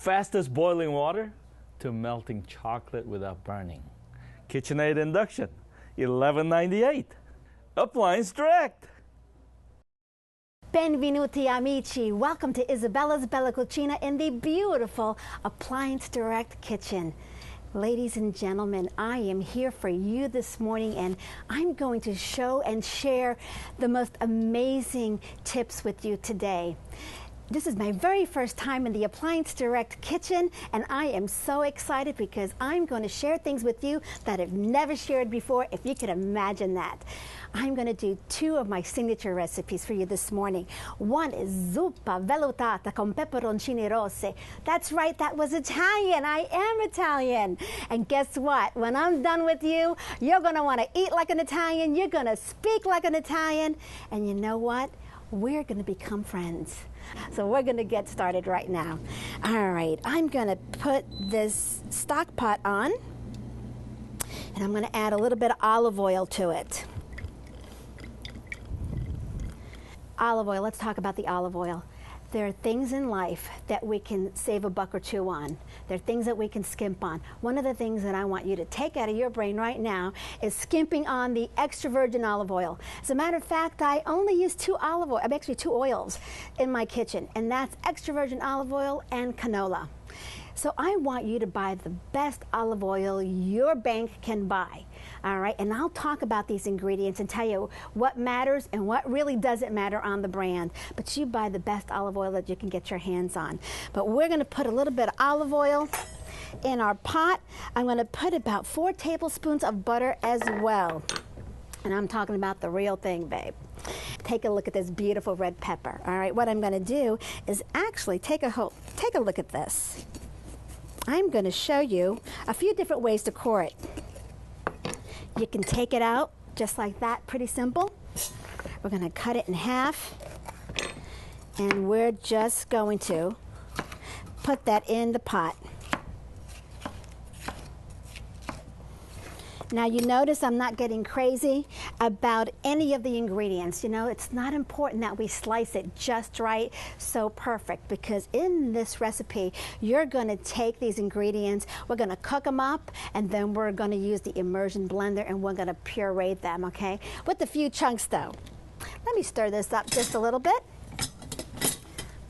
Fastest boiling water to melting chocolate without burning. Kitchenaid Induction, $11.98. Appliance Direct. Benvenuti amici. Welcome to Isabella's Bella Cucina in the beautiful Appliance Direct kitchen. Ladies and gentlemen, I am here for you this morning, and I'm going to show and share the most amazing tips with you today. This is my very first time in the Appliance Direct kitchen, and I am so excited because I'm going to share things with you that I've never shared before, if you can imagine that. I'm going to do two of my signature recipes for you this morning. One is Zupa vellutata con peperoncini rossi. That's right, that was Italian. I am Italian. And guess what? When I'm done with you, you're going to want to eat like an Italian. You're going to speak like an Italian. And you know what? We're going to become friends. So we're going to get started right now. All right, I'm going to put this stock pot on, and I'm going to add a little bit of olive oil to it. Olive oil, let's talk about the olive oil. There are things in life that we can save a buck or two on. There are things that we can skimp on. One of the things that I want you to take out of your brain right now is skimping on the extra virgin olive oil. As a matter of fact, I only use two oils in my kitchen, and that's extra virgin olive oil and canola. So I want you to buy the best olive oil your bank can buy. All right, and I'll talk about these ingredients and tell you what matters and what really doesn't matter on the brand. But you buy the best olive oil that you can get your hands on. But we're going to put a little bit of olive oil in our pot. I'm going to put about 4 tablespoons of butter as well. And I'm talking about the real thing, babe. Take a look at this beautiful red pepper. All right, what I'm going to do is actually take a look at this. I'm going to show you a few different ways to core it. You can take it out just like that, pretty simple. We're going to cut it in half, and we're just going to put that in the pot. Now you notice I'm not getting crazy about any of the ingredients. You know, it's not important that we slice it just right, so perfect, because in this recipe, you're going to take these ingredients, we're going to cook them up, and then we're going to use the immersion blender and we're going to puree them, okay? With a few chunks though. Let me stir this up just a little bit.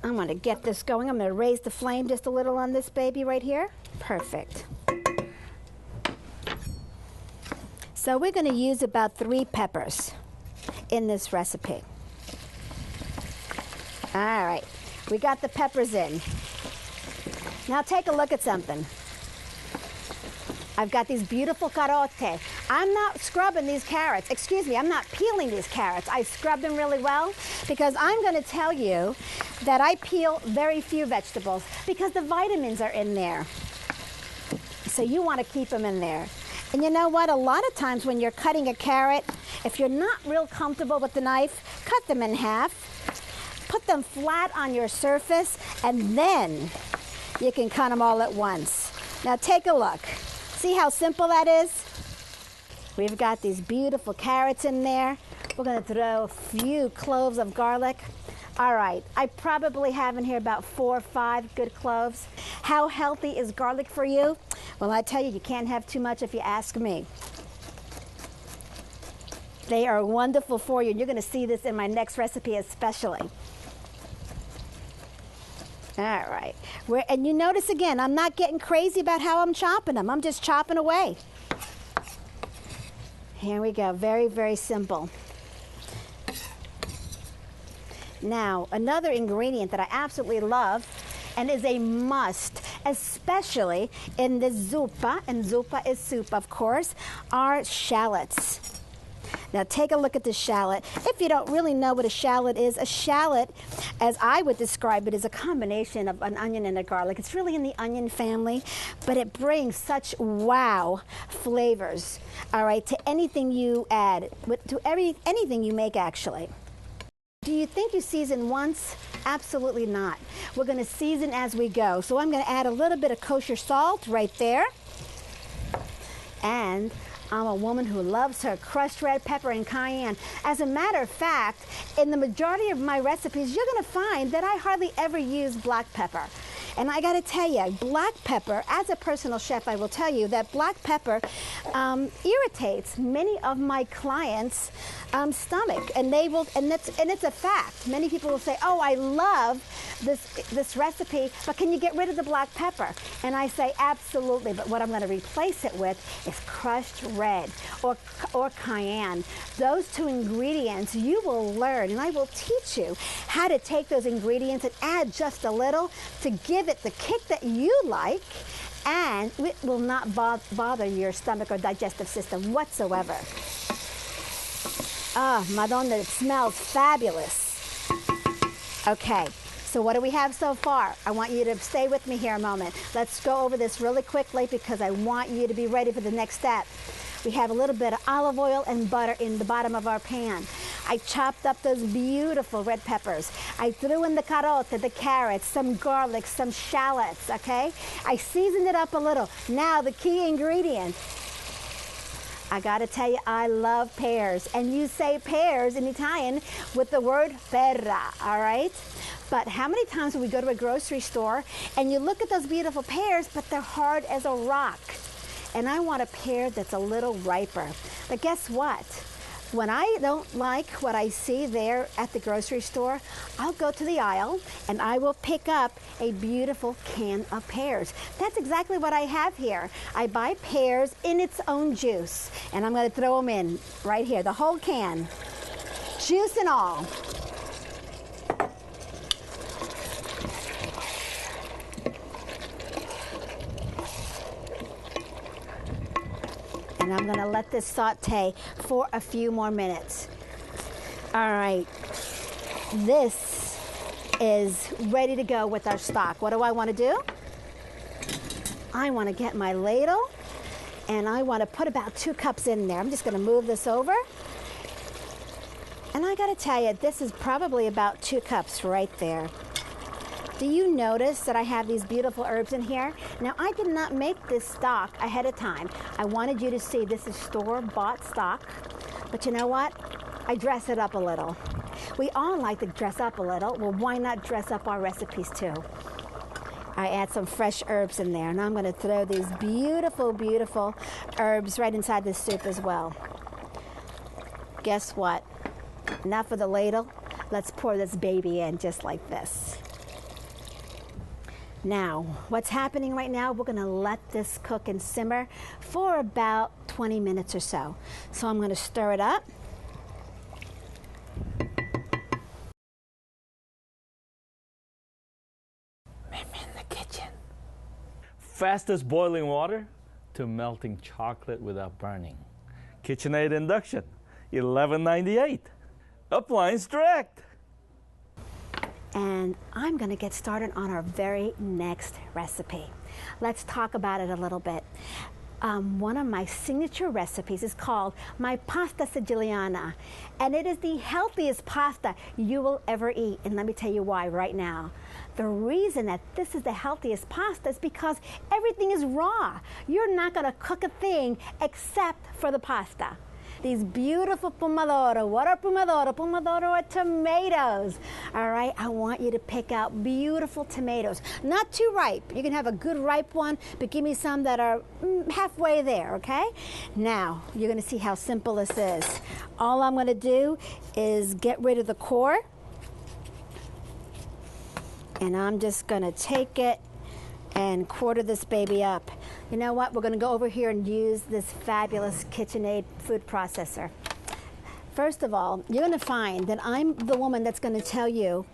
I'm going to get this going. I'm going to raise the flame just a little on this baby right here. Perfect. So we're going to use about 3 peppers in this recipe. All right, we got the peppers in. Now take a look at something. I've got these beautiful carote. I'm not scrubbing these carrots. Excuse me, I'm not peeling these carrots. I scrub them really well because I'm going to tell you that I peel very few vegetables because the vitamins are in there. So you want to keep them in there. And you know what? A lot of times when you're cutting a carrot, if you're not real comfortable with the knife, cut them in half, put them flat on your surface, and then you can cut them all at once. Now take a look. See how simple that is? We've got these beautiful carrots in there. We're going to throw a few cloves of garlic. All right, I probably have in here about 4 or 5 good cloves. How healthy is garlic for you? Well, I tell you, you can't have too much if you ask me. They are wonderful for you, and you're going to see this in my next recipe especially. All right, and you notice again, I'm not getting crazy about how I'm chopping them. I'm just chopping away. Here we go, very, very simple. Now, another ingredient that I absolutely love and is a must, especially in the Zupa, and Zupa is soup, of course, are shallots. Now take a look at the shallot. If you don't really know what a shallot, as I would describe it, is a combination of an onion and a garlic. It's really in the onion family, but it brings such wow flavors, all right, to anything you add, anything you make actually. Do you think you season once? Absolutely not. We're going to season as we go. So I'm going to add a little bit of kosher salt right there. And I'm a woman who loves her crushed red pepper and cayenne. As a matter of fact, in the majority of my recipes, you're going to find that I hardly ever use black pepper. And I got to tell you, black pepper, as a personal chef, I will tell you that black pepper irritates many of my clients' stomach, and it's a fact. Many people will say, "Oh, I love this recipe, but can you get rid of the black pepper?" And I say, absolutely. But what I'm going to replace it with is crushed red or cayenne. Those two ingredients you will learn, and I will teach you how to take those ingredients and add just a little to give it the kick that you like, and it will not bother your stomach or digestive system whatsoever. Ah, Madonna, it smells fabulous. Okay, so what do we have so far? I want you to stay with me here a moment. Let's go over this really quickly because I want you to be ready for the next step. We have a little bit of olive oil and butter in the bottom of our pan. I chopped up those beautiful red peppers. I threw in the carote, the carrots, some garlic, some shallots, okay? I seasoned it up a little. Now the key ingredient. I gotta tell you, I love pears. And you say pears in Italian with the word pera, all right? But how many times will we go to a grocery store and you look at those beautiful pears, but they're hard as a rock? And I want a pear that's a little riper. But guess what? When I don't like what I see there at the grocery store, I'll go to the aisle and I will pick up a beautiful can of pears. That's exactly what I have here. I buy pears in its own juice, and I'm going to throw them in right here, the whole can, juice and all. And I'm going to let this saute for a few more minutes. All right, this is ready to go with our stock. What do I want to do? I want to get my ladle, and I want to put about 2 cups in there. I'm just going to move this over. And I got to tell you, this is probably about 2 cups right there. Do you notice that I have these beautiful herbs in here? Now, I did not make this stock ahead of time. I wanted you to see this is store-bought stock. But you know what? I dress it up a little. We all like to dress up a little. Well, why not dress up our recipes too? I add some fresh herbs in there, and I'm going to throw these beautiful, beautiful herbs right inside the soup as well. Guess what? Enough for the ladle. Let's pour this baby in just like this. Now, what's happening right now, we're going to let this cook and simmer for about 20 minutes or so. So I'm going to stir it up. I'm in the kitchen. Fastest boiling water to melting chocolate without burning. Kitchenaid Induction, $11.98. Appliance Direct. And I'm going to get started on our very next recipe. Let's talk about it a little bit. One of my signature recipes is called my pasta siciliana, and it is the healthiest pasta you will ever eat. And let me tell you why right now. The reason that this is the healthiest pasta is because everything is raw. You're not going to cook a thing except for the pasta. These beautiful pomodoro. What are pomodoro? Pomodoro are tomatoes. All right, I want you to pick out beautiful tomatoes. Not too ripe. You can have a good ripe one, but give me some that are halfway there, okay? Now, you're going to see how simple this is. All I'm going to do is get rid of the core. And I'm just going to take it and quarter this baby up. You know what? We're going to go over here and use this fabulous Kitchenaid food processor. First of all, you're going to find that I'm the woman that's going to tell you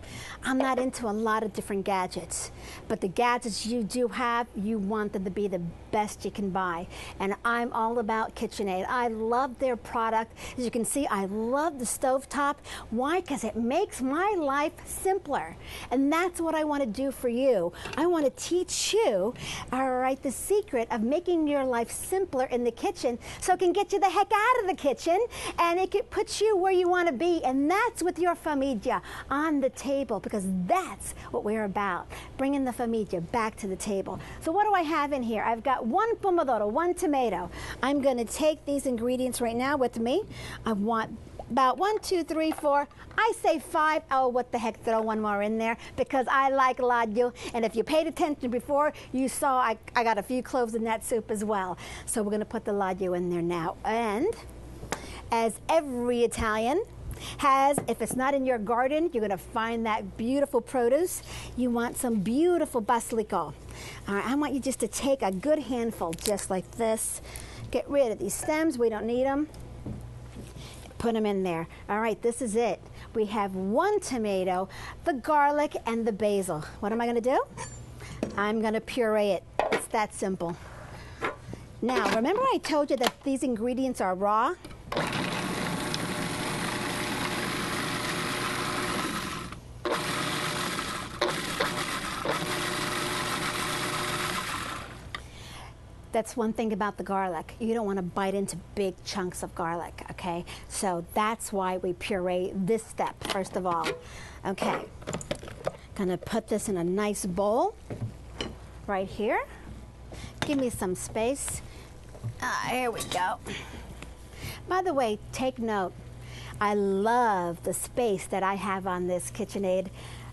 I'm not into a lot of different gadgets, but the gadgets you do have, you want them to be the best you can buy. And I'm all about Kitchenaid. I love their product. As you can see, I love the stovetop. Why? Because it makes my life simpler. And that's what I want to do for you. I want to teach you, all right, the secret of making your life simpler in the kitchen so it can get you the heck out of the kitchen and it can put you where you want to be, and that's with your familia on the table, because that's what we're about, bringing the familia back to the table. So what do I have in here? I've got 1 pomodoro, 1 tomato. I'm going to take these ingredients right now with me. I want about 1, 2, 3, 4. I say 5. Oh, what the heck, throw one more in there because I like ladyo. And if you paid attention before, you saw I got a few cloves in that soup as well. So we're going to put the ladyo in there now. And as every Italian has, if it's not in your garden, you're going to find that beautiful produce. You want some beautiful basilico. All right, I want you just to take a good handful just like this. Get rid of these stems. We don't need them. Put them in there. All right, this is it. We have 1 tomato, the garlic, and the basil. What am I going to do? I'm going to puree it. It's that simple. Now, remember I told you that these ingredients are raw? That's one thing about the garlic. You don't want to bite into big chunks of garlic, okay? So that's why we puree this step, first of all. Okay, gonna put this in a nice bowl right here. Give me some space. Here we go. By the way, take note. I love the space that I have on this Kitchenaid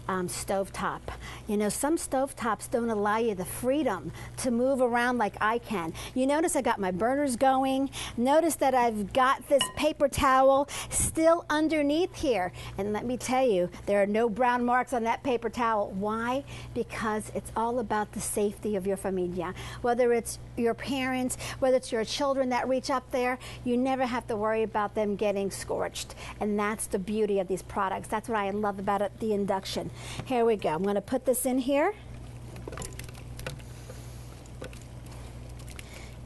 stovetop. You know, some stovetops don't allow you the freedom to move around like I can. You notice I got my burners going. Notice that I've got this paper towel still underneath here. And let me tell you, there are no brown marks on that paper towel. Why? Because it's all about the safety of your familia. Whether it's your parents, whether it's your children that reach up there, you never have to worry about them getting scorched. And that's the beauty of these products. That's what I love about it, the Induction. Here we go. I'm going to put this in here.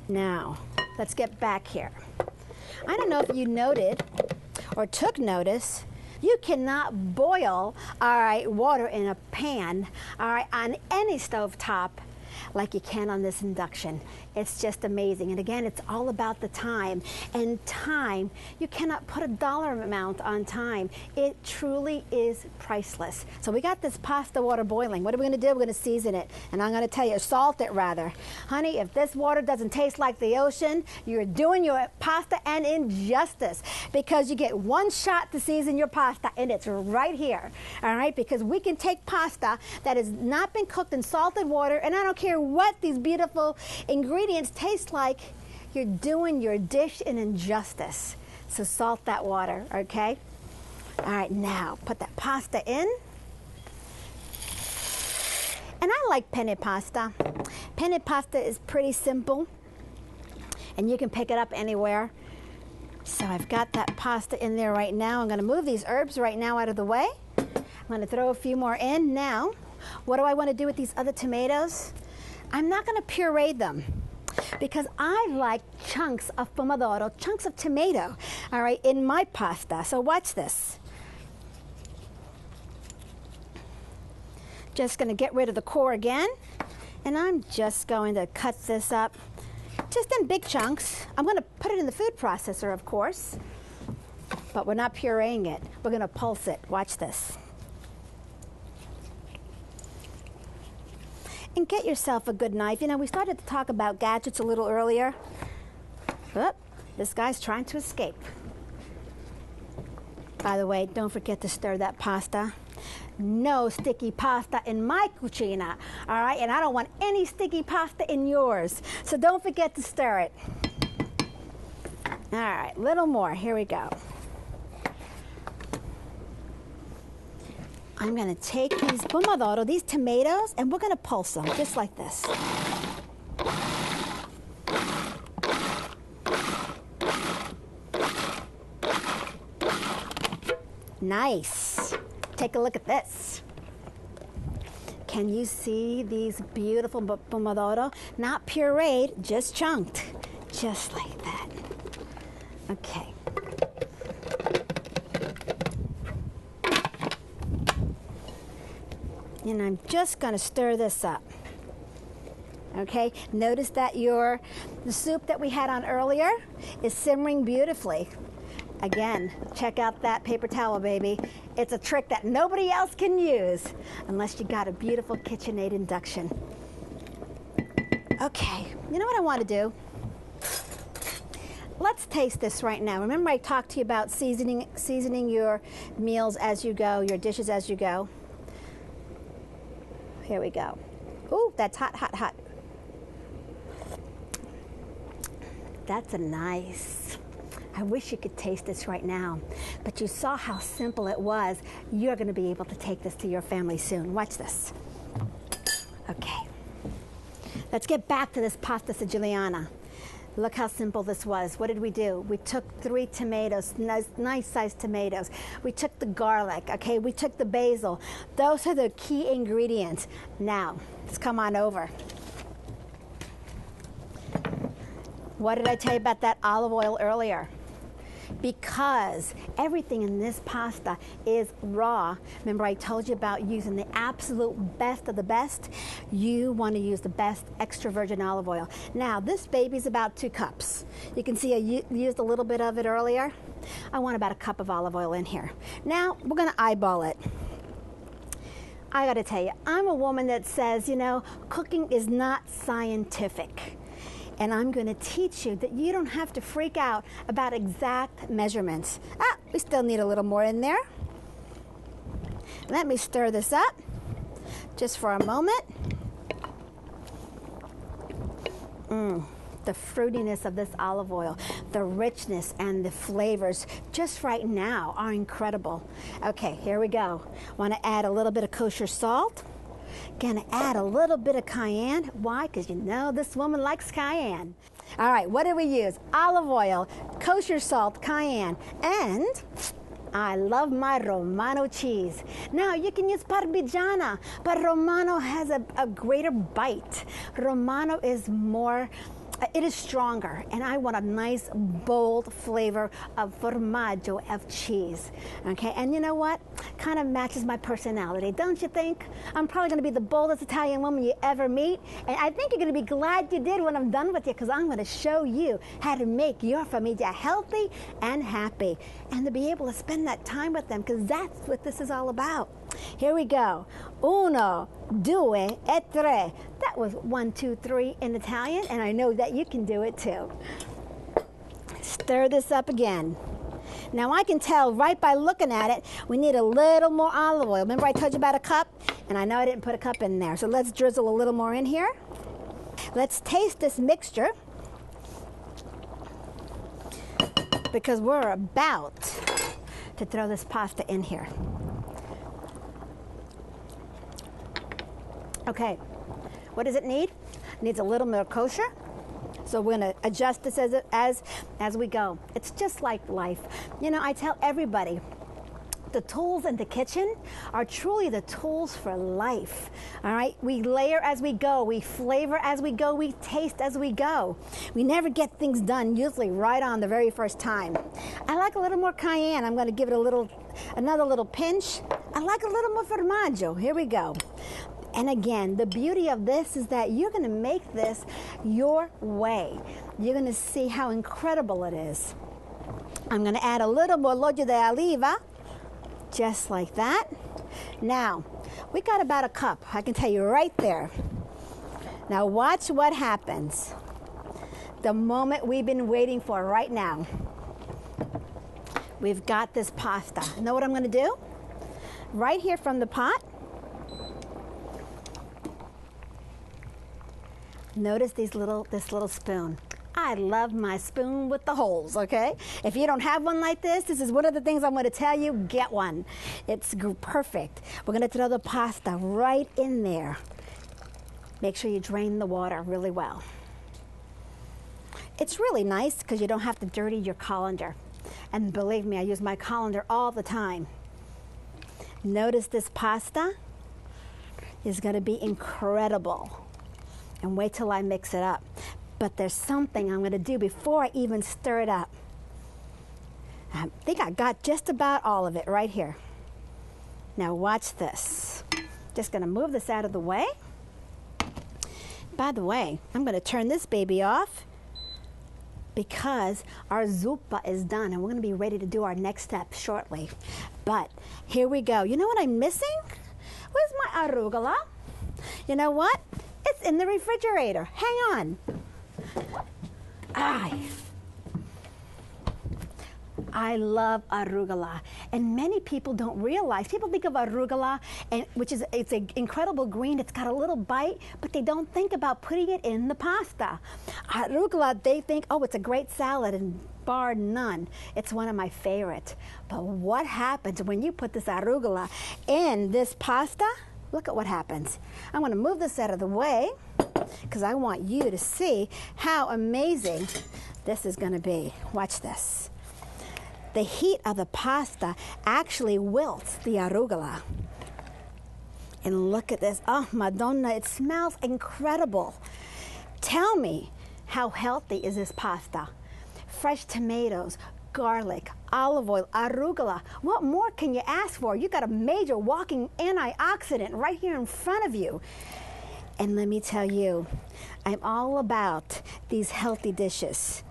Now, let's get back here. I don't know if you noted or took notice, you cannot boil, all right, water in a pan, all right, on any stovetop like you can on this Induction. It's just amazing. And again, it's all about the time. And time, you cannot put a dollar amount on time. It truly is priceless. So we got this pasta water boiling. What are we going to do? We're going to season it. And I'm going to tell you, salt it rather. Honey, if this water doesn't taste like the ocean, you're doing your pasta an injustice because you get one shot to season your pasta and it's right here. All right? Because we can take pasta that has not been cooked in salted water, and I don't care what these beautiful ingredients taste like, you're doing your dish an injustice. So salt that water, okay? All right, now put that pasta in. And I like penne pasta. Penne pasta is pretty simple, and you can pick it up anywhere. So I've got that pasta in there right now. I'm going to move these herbs right now out of the way. I'm going to throw a few more in. Now, what do I want to do with these other tomatoes? I'm not going to puree them because I like chunks of pomodoro, chunks of tomato, all right, in my pasta. So watch this. Just going to get rid of the core again, and I'm just going to cut this up just in big chunks. I'm going to put it in the food processor, of course, but we're not pureeing it. We're going to pulse it. Watch this. And get yourself a good knife. You know, we started to talk about gadgets a little earlier. Oh, this guy's trying to escape. By the way, don't forget to stir that pasta. No sticky pasta in my cucina, all right? And I don't want any sticky pasta in yours. So don't forget to stir it. All right, little more. Here we go. I'm going to take these pomodoro, these tomatoes, and we're going to pulse them just like this. Nice. Take a look at this. Can you see these beautiful pomodoro? Not pureed, just chunked, just like that. Okay. And I'm just going to stir this up. Okay, notice that the soup that we had on earlier is simmering beautifully. Again, check out that paper towel, baby. It's a trick that nobody else can use unless you got a beautiful Kitchenaid Induction. Okay, you know what I want to do? let's taste this right now. Remember I talked to you about seasoning your meals as you go, your dishes as you go. Here we go. Ooh, that's hot, hot, hot. That's a nice. I wish you could taste this right now, but you saw how simple it was. You're going to be able to take this to your family soon. Watch this. Okay. Let's get back to this pasta siciliana. Look how simple this was. What did we do? We took 3 tomatoes, nice sized tomatoes. We took the garlic, okay? We took the basil. Those are the key ingredients. Now, let's come on over. What did I tell you about that olive oil earlier? Because everything in this pasta is raw. Remember I told you about using the absolute best of the best? You want to use the best extra virgin olive oil. Now this baby's about 2 cups. You can see I used a little bit of it earlier. I want about a cup of olive oil in here. Now we're going to eyeball it. I got to tell you, I'm a woman that says, you know, cooking is not scientific. And I'm going to teach you that you don't have to freak out about exact measurements. Ah, we still need a little more in there. Let me stir this up just for a moment. The fruitiness of this olive oil, the richness and the flavors just right now are incredible. Okay, here we go. Want to add a little bit of kosher salt. Gonna add a little bit of cayenne. Why? Because you know this woman likes cayenne. All right, what did we use? Olive oil, kosher salt, cayenne, and I love my Romano cheese. Now you can use Parmigiana, but Romano has a greater bite. Romano is more, it is stronger, and I want a nice bold flavor of formaggio, of cheese. Okay, and you know what? Kind of matches my personality, don't you think? I'm probably going to be the boldest Italian woman you ever meet, and I think you're going to be glad you did when I'm done with you, because I'm going to show you how to make your familia healthy and happy, and to be able to spend that time with them, because that's what this is all about. Here we go. Uno, due, e tre. That was 1, 2, 3 in Italian, and I know that you can do it too. Stir this up again. Now I can tell right by looking at it, we need a little more olive oil. Remember I told you about a cup? And I know I didn't put a cup in there. So let's drizzle a little more in here. Let's taste this mixture, because we're about to throw this pasta in here. Okay, what does it need? It needs a little more kosher. So we're going to adjust this as we go. It's just like life. You know, I tell everybody, the tools in the kitchen are truly the tools for life. All right, we layer as we go, we flavor as we go, we taste as we go. We never get things done usually right on the very first time. I like a little more cayenne. I'm going to give it another little pinch. I like a little more formaggio. Here we go. And again, the beauty of this is that you're going to make this your way. You're going to see how incredible it is. I'm going to add a little more olio de oliva, just like that. Now, we got about a cup. I can tell you right there. Now watch what happens. The moment we've been waiting for right now. We've got this pasta. You know what I'm going to do? Right here from the pot, notice this little spoon. I love my spoon with the holes, okay? If you don't have one like this is one of the things I'm going to tell you, get one. It's perfect. We're going to throw the pasta right in there. Make sure you drain the water really well. It's really nice because you don't have to dirty your colander. And believe me, I use my colander all the time. Notice this pasta is going to be incredible. And wait till I mix it up. But there's something I'm going to do before I even stir it up. I think I got just about all of it right here. Now watch this. Just going to move this out of the way. By the way, I'm going to turn this baby off because our Zupa is done and we're going to be ready to do our next step shortly. But here we go. You know what I'm missing? Where's my arugula? You know what? It's in the refrigerator. Hang on. I love arugula, and many people don't realize. People think of arugula, and it's an incredible green. It's got a little bite, but they don't think about putting it in the pasta. Arugula, they think, oh, it's a great salad, and bar none, it's one of my favorite. But what happens when you put this arugula in this pasta? Look at what happens. I'm going to move this out of the way because I want you to see how amazing this is going to be. Watch this. The heat of the pasta actually wilts the arugula. And look at this. Oh, Madonna, it smells incredible. Tell me, how healthy is this pasta? Fresh tomatoes, garlic, olive oil, arugula. What more can you ask for? You got a major walking antioxidant right here in front of you. And let me tell you, I'm all about these healthy dishes.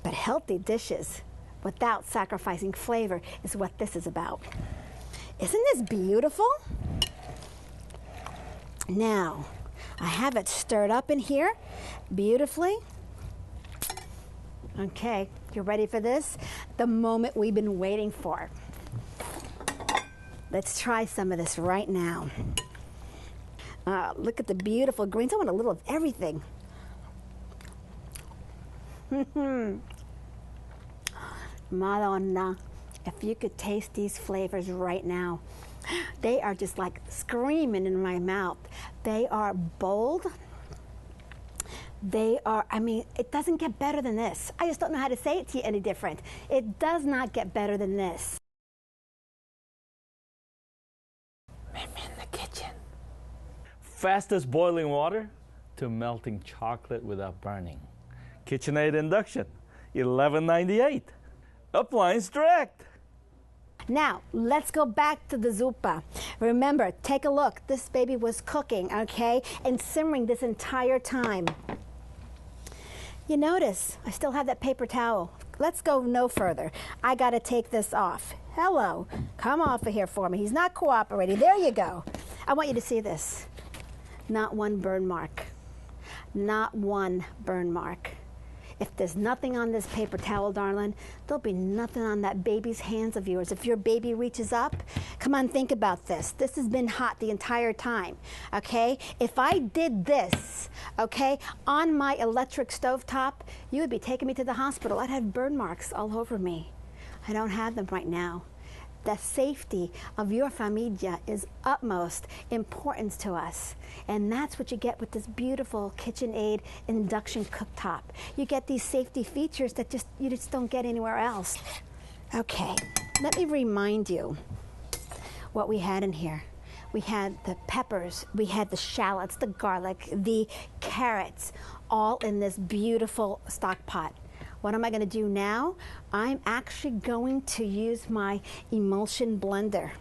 But healthy dishes without sacrificing flavor is what this is about. Isn't this beautiful? Now, I have it stirred up in here beautifully. Okay, you ready for this? The moment we've been waiting for. Let's try some of this right now. Look at the beautiful greens. I want a little of everything. Madonna, if you could taste these flavors right now, they are just like screaming in my mouth. They are bold. They are, I mean, it doesn't get better than this. I just don't know how to say it to you any different. It does not get better than this. I'm in the kitchen. Fastest boiling water to melting chocolate without burning. Kitchenaid Induction, $11.98. Appliance Direct. Now, let's go back to the Zupa. Remember, take a look. This baby was cooking, okay, and simmering this entire time. You notice, I still have that paper towel. Let's go no further. I got to take this off. Hello, come off of here for me. He's not cooperating. There you go. I want you to see this. Not one burn mark. Not one burn mark. If there's nothing on this paper towel, darling, there'll be nothing on that baby's hands of yours. If your baby reaches up, come on, think about this. This has been hot the entire time, okay? If I did this, okay, on my electric stovetop, you would be taking me to the hospital. I'd have burn marks all over me. I don't have them right now. The safety of your familia is utmost importance to us. And that's what you get with this beautiful Kitchenaid induction cooktop. You get these safety features that you just don't get anywhere else. Okay, let me remind you what we had in here. We had the peppers, we had the shallots, the garlic, the carrots, all in this beautiful stock pot. What am I going to do now? I'm actually going to use my emulsion blender.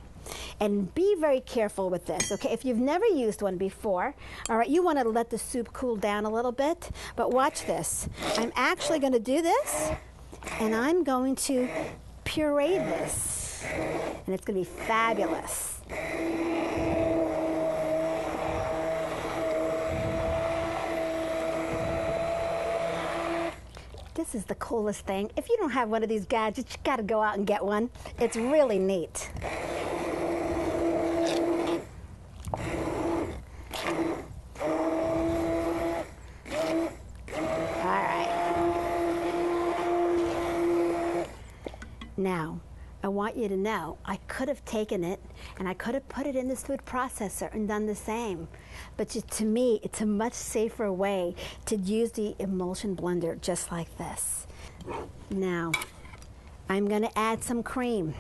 And be very careful with this, okay? If you've never used one before, all right, you want to let the soup cool down a little bit, but watch this. I'm actually going to do this, and I'm going to puree this, and it's going to be fabulous. This is the coolest thing. If you don't have one of these gadgets, you gotta go out and get one. It's really neat. All right. Now, I want you to know, I could have taken it and I could have put it in this food processor and done the same. But to me, it's a much safer way to use the emulsion blender just like this. Now, I'm going to add some cream.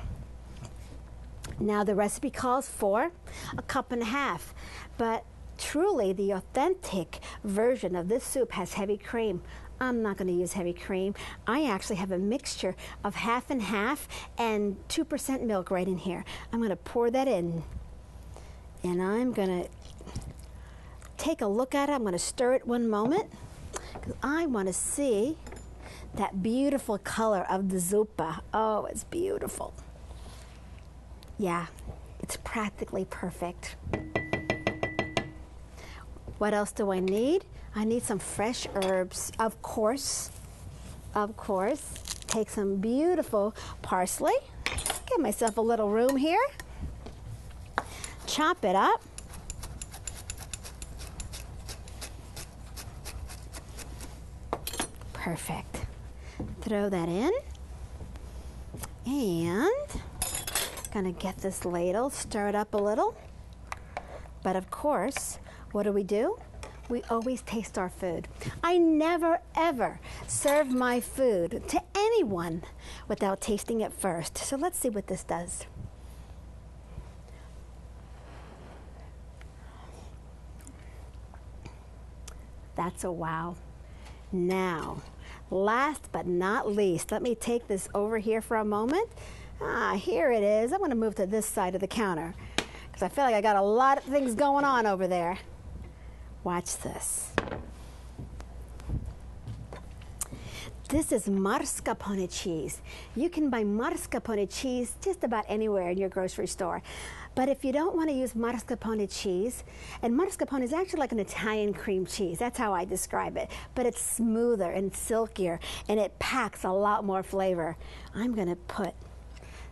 Now, the recipe calls for a cup and a half, but truly the authentic version of this soup has heavy cream. I'm not going to use heavy cream. I actually have a mixture of half and half and 2% milk right in here. I'm going to pour that in, and I'm going to take a look at it. I'm going to stir it one moment because I want to see that beautiful color of the Zupa. Oh, it's beautiful. Yeah, it's practically perfect. What else do I need? I need some fresh herbs, of course. Of course. take some beautiful parsley. Give myself a little room here. Chop it up. Perfect. Throw that in. And gonna get this ladle, stir it up a little. But of course, what do? We always taste our food. I never ever serve my food to anyone without tasting it first. So let's see what this does. That's a wow. Now, last but not least, let me take this over here for a moment. Here it is. I'm going to move to this side of the counter because I feel like I got a lot of things going on over there. Watch this. This is mascarpone cheese. You can buy mascarpone cheese just about anywhere in your grocery store. But if you don't want to use mascarpone cheese, and mascarpone is actually like an Italian cream cheese, that's how I describe it, but it's smoother and silkier, and it packs a lot more flavor. I'm going to put,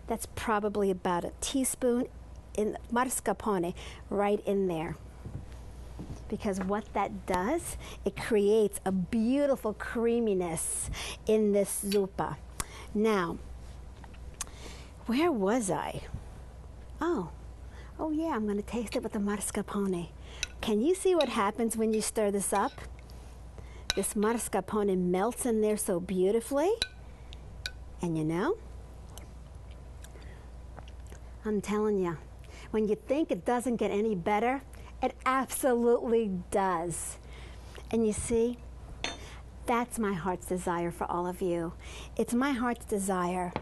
that's probably about a teaspoon in mascarpone right in there. Because what that does, it creates a beautiful creaminess in this zupa. Now, where was I? Oh yeah, I'm going to taste it with the mascarpone. Can you see what happens when you stir this up? This mascarpone melts in there so beautifully. And you know, I'm telling you, when you think it doesn't get any better, it absolutely does. And you see, that's my heart's desire for all of you. It's my heart's desire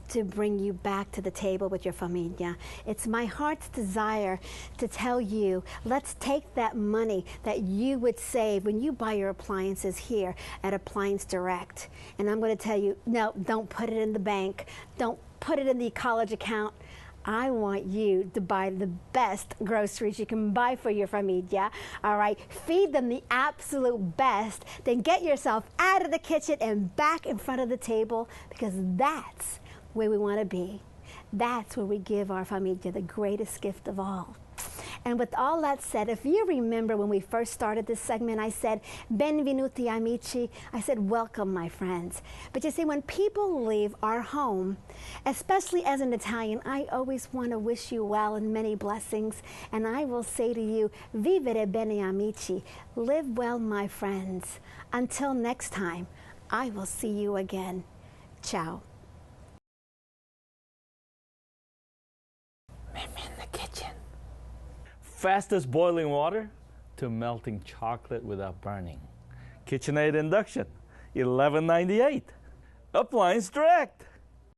to bring you back to the table with your familia. It's my heart's desire to tell you, let's take that money that you would save when you buy your appliances here at Appliance Direct. And I'm going to tell you, no, don't put it in the bank. Don't put it in the college account. I want you to buy the best groceries you can buy for your familia, all right? Feed them the absolute best, then get yourself out of the kitchen and back in front of the table, because that's where we want to be. That's where we give our familia the greatest gift of all. And with all that said, if you remember when we first started this segment, I said, benvenuti amici. I said, welcome, my friends. But you see, when people leave our home, especially as an Italian, I always want to wish you well and many blessings. And I will say to you, vivere bene amici. Live well, my friends. Until next time, I will see you again. Ciao. I'm in the kitchen. Fastest boiling water to melting chocolate without burning. Kitchenaid Induction, $11.98. Appliance Direct.